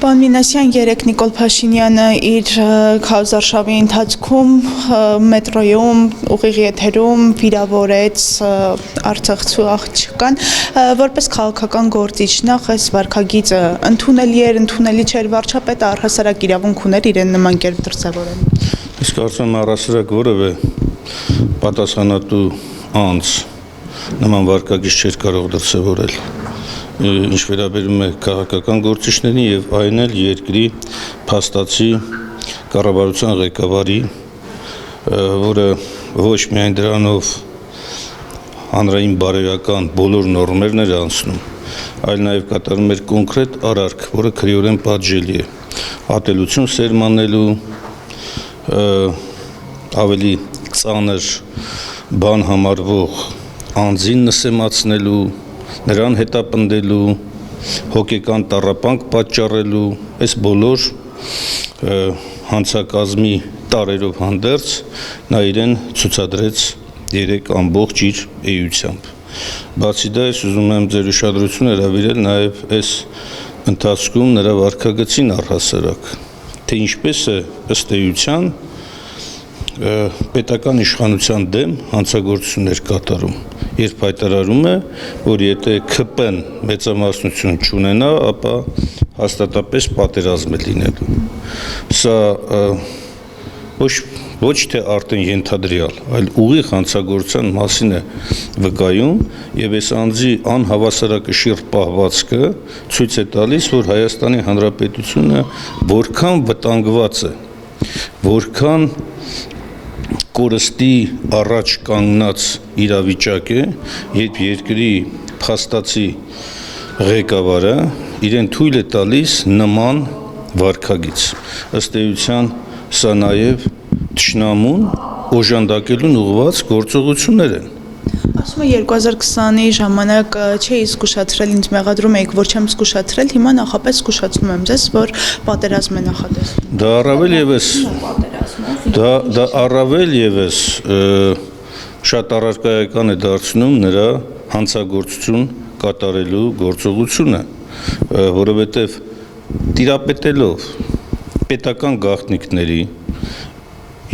Պարոն Մինասյան, երեկ Նիկոլ Փաշինյանը իր քարոզարշավի ընթացքում մետրոյում ուղիղ եթերում վիրավորեց արցախցու աղջկան, որպես քաղաքական գործիչ նախ այս վարքագիծը ընդունելի էր, ընդունելի չէր, վարչապետը առհասարակ իրավունք ուներ իրեն նման կերպ դրսևորել։ Իսկ կարծում եմ առհասարակ որևէ պատասխանատու անձ նման վարքագիծ չէր կարող դրսևորել, ինչ վերաբերում է քաղաքական գործիչներին եւ այն էլ երկրի փաստացի կառավարության ղեկավարի, որը ոչ միայն դրանով հանրային բարոյական բոլոր նորմերն էր անցնում, այլ նաեւ կատարում էր կոնկրետ արարք, որը քրեորեն պատժելի է, ատելություն սերմանելու, ավելի ծանր բան համարվող անձին նսեմացնելու, նրան հետապնդելու, հոգեկան տառապանք պատճառելու, այս բոլոր հանցակազմի տարերով հանդերձ նա իրեն ցուցադրեց երեք ամբողջ իր էությամբ։ Բացի դա, ես ուզում եմ ձեր ուշադրությունը հրավիրել նաև այս ընթացքում նրա վարքագծին առհասարակ, թե ինչպես է ըստ էության պետական իշխանության դեմ հանցագործություններ կատարում, երբ հայտարարում է, որ եթե ՔՊ-ն մեծամասնություն չունենա, ապա հաստատապես պատերազմ է լինելու։ Սա ոչ թե արդեն ենթադրյալ, այլ ուղիղ հանցագործության մասին է վկայում, եւ այս անձի անհավասարակշիռ պահվածքը ցույց է տալիս, որ Հայաստանի Հանրապետությունը որքան վտանգված է, որքան կորստի առաջ կանգնած իրավիճակ է, երբ երկրի փաստացի ղեկավարը իրեն թույլ է տալիս նման վարքագիծ։ Ըստ էության սա նաև թշնամուն օժանդակելուն ուղղված գործողություններ են։ Ասում է 2020-ի ժամանակ չէի զգուշացրել, ինձ մեղադրում եք, որ չեմ զգուշացրել, հիմա նախապես զգուշացնում եմ ձեզ, որ պատերազմ է նախատեսվում։ Դա առավել եւս Դա առավել եւս շատ առարկայական է դարձնում նրա հանցագործություն կատարելու գործողությունը, որովհետեւ տիրապետելով պետական գաղտնիքների,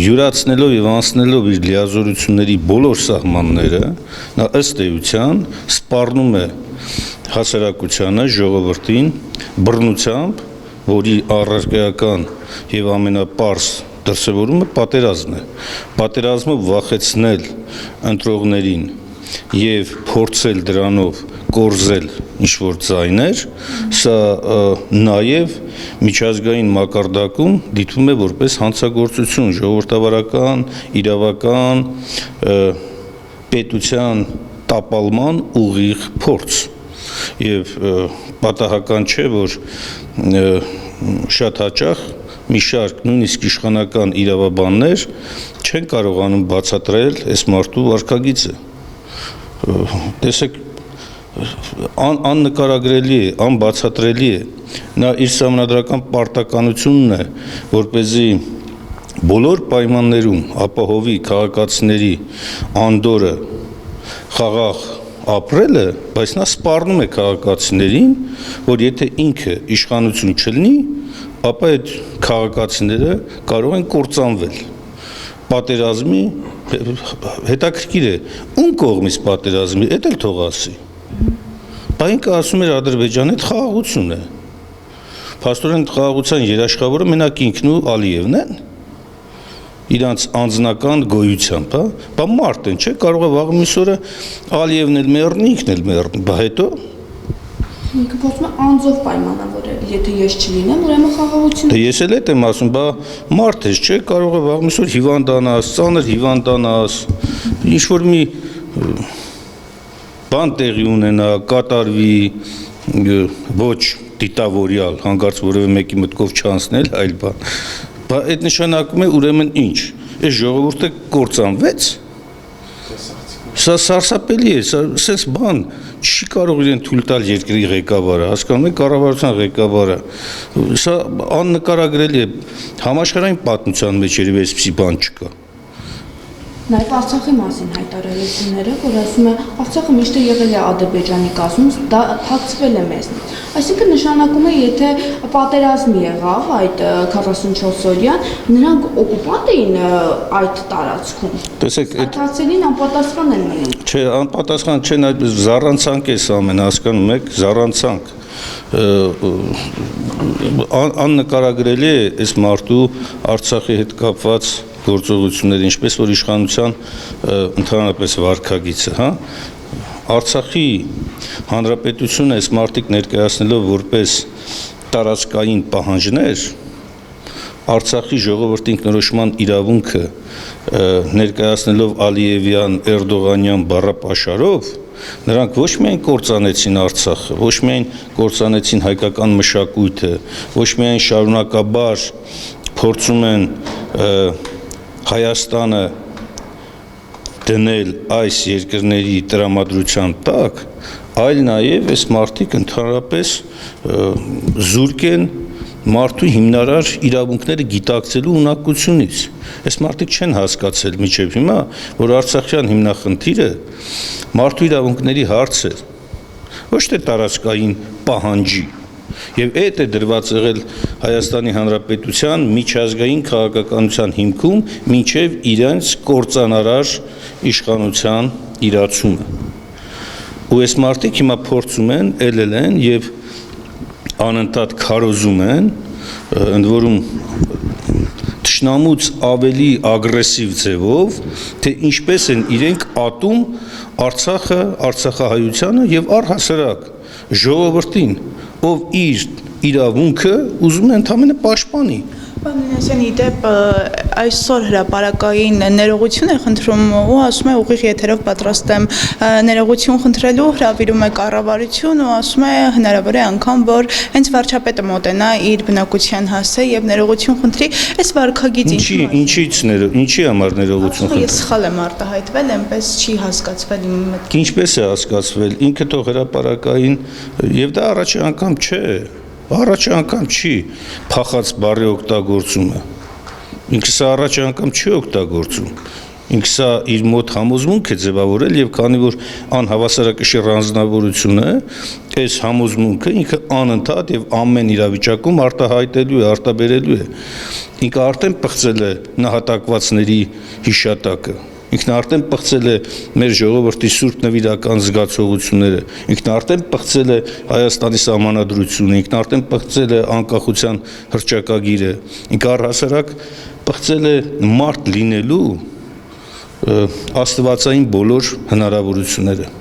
յուրացնելով եւ անցնելով իր լիազորությունների բոլոր սահմանները, նա ըստ էության սպառնում է հասարակությանը, ժողովրդին բռնությամբ, որի առարկայական եւ ամենապարզ դրսևորումը պատերազմն է։ Պատերազմը վախեցնել ընտրողներին եւ փորձել դրանով կորզել ինչ-որ ձայներ, սա նաեւ միջազգային մակարդակում դիտվում է որպես հանցագործություն, ժողովրդավարական, իրավական, պետության տապալման ուղիղ փորձ։ Եվ պատահական չէ, որ շատ հաճախ մի շարք նույնիսկ իշխանական իրավաբաններ չեն կարողանում բացատրել այս մարդու վարքագիծը։ Տեսեք, աննկարագրելի է, անբացատրելի է։ Նա իր սահմանադրական պարտականությունն է, որպեսզի բոլոր պայմաններում ապահովի քաղաքացիների անդորը խաղաղ ապրելը, բայց նա սպառնում է քաղաքացիներին, որ եթե ինքը իշխանություն չլինի, ապա այդ քաղաքացիները կարող են կործանվել։ Պատերազմի հետաքրքիր է, ում կողմից պատերազմի, դա էլ թող ասի։ Բայց ինքը ասում էր Ադրբեջանի հետ խաղաղություն է։ Փաստորեն խաղաղության երաշխավորը մենակ ինքն ու Ալիևն են։ Իրանց անձնական գոյությամբ, հա, բա մարդ են, չէ, կարող է վաղ մյուս օրը Ալիևն էլ մեռնի, ինքն էլ մեռնի, բա հետո ինքը փոխվում է անձով պայմանավորել, եթե ես չլինեմ, ուրեմն խաղաղություն։ Դե ես էլ այդ եմ ասում, բա մարդ ես, չէ, կարող է վաղ մյուս օր հիվանդանաս, ծանր հիվանդանաս, ինչ որ մի բան տեղի ունենա, կատարվի, ոչ դիտավորյալ, հանկարծ որևէ մեկի մտքով չանցնել, այլ բան։ Բա այդ նշանակում է ուրեմն ինչ։ Այս ժողովուրդը կործանվեց։ Սա սարսափելի է, սենց բան չի կարող իրեն թույլ տալ երկրի ղեկավարը, հասկանում եք, կառավարության ղեկավարը։ Սա աննկարագրելի է, համաշխարհային պատմության մեջ երևի այսպիսի բան չկա։ Նաև Արցախի մասին հայտարարությունները, որ ասում է Արցախը միշտ եղել է Ադրբեջանի կազմում, դա թաքցվել է մեզնից։ Այսինքն նշանակում է, եթե պատերազմ եղավ այդ 44 օրյան, նրանք օկուպանտ էին այդ տարածքում։ Տեսեք, այդ հարցերին անպատասխան են մնում։ Չէ, անպատասխան չեն, այդ զառանցանք է սա ամեն, հասկանում եք, զառանցանք։ Աննկարագրելի է այս մարդու Արցախի հետ կապված գործողությունները, ինչպես որ իշխանության ընդհանրապես վարքագիծը, հա։ Արցախի հանրապետությունը այս մարդիկ ներկայացնելով որպես տարածքային պահանջներ, Արցախի ժողովրդի ինքնորոշման իրավունքը ներկայացնելով Ալիևյան, Էրդողանյան բառապաշարով, նրանք ոչ միայն կործանեցին Արցախը, ոչ միայն կործանեցին հայկական մշակույթը, ոչ միայն շարունակաբար փորձում են Հայաստանը դնել այս երկրների տրամադրության տակ, այլ նաև այս մարդիկ ընդհանրապես զուրկ են մարդու հիմնարար իրավունքները գիտակցելու ունակությունից։ Այս մարդիկ չեն հասկացել մինչև հիմա, որ Արցախյան հիմնախնդիրը մարդու իրավունքների հարց է, ոչ թե տարածքային պահանջի։ Եվ այդ է դրված եղել Հայաստանի Հանրապետության միջազգային քաղաքականության հիմքում մինչև իրենց կործանարար իշխանության իրացումը։ Ու այս մարդիկ հիմա փորձում են, ելել են եւ անընդհատ քարոզում են, ընդ որում թշնամուց ավելի ագրեսիվ ձևով, թե ինչպես են իրենք ատում Արցախը, Արցախահայությանը եւ առհասարակ ժողովրդին, ով իր իրավունքը ուզում է ընդհանրապես պաշտպանի։ Պարոն Մինասյան, ի դեպ այսօր հրապարակային ներողություն է խնդրում ու ասում է ուղիղ եթերով պատրաստ եմ ներողություն խնդրելու, հրավիրում է կառավարություն ու ասում է հնարավոր է անգամ, որ հենց վարչապետը մոտենա իր բնակության հասցե եւ ներողություն խնդրի, այս վարքագիծ ինչի համար ներողություն խնդրի։ Ես սխալ եմ արտահայտվել, այնպես չի հասկացվել իմ մտքից։ Ինչպես է հասկացվել, ինքը թող հրապարակային եւ դա առաջի անգամ չէ։ Առաջի անգամ չի փախած բառի օգտագործումը։ Ինքը սա առաջի անգամ չի օգտագործում։ Ինքը սա իր մոտ համոզմունք է ձևավորել եւ քանի որ անհավասարակշիռ անձնավորությունը այս համոզմունքը ինքը անընդհատ եւ ամեն իրավիճակում արտահայտելու է, արտաբերելու է։ Ինքը արդեն պղծել է նահատակվածների հիշատակը։ Ինքն արդեն պղծել է մեր ժողովրդի սուրբ նվիրական զգացողությունները, ինքն արդեն պղծել է Հայաստանի սահմանադրությունը, ինքն արդեն պղծել է անկախության հռչակագիրը, ինքը առհասարակ պղծել է մարդ լինելու աստվածային բոլոր հնարավորությունները։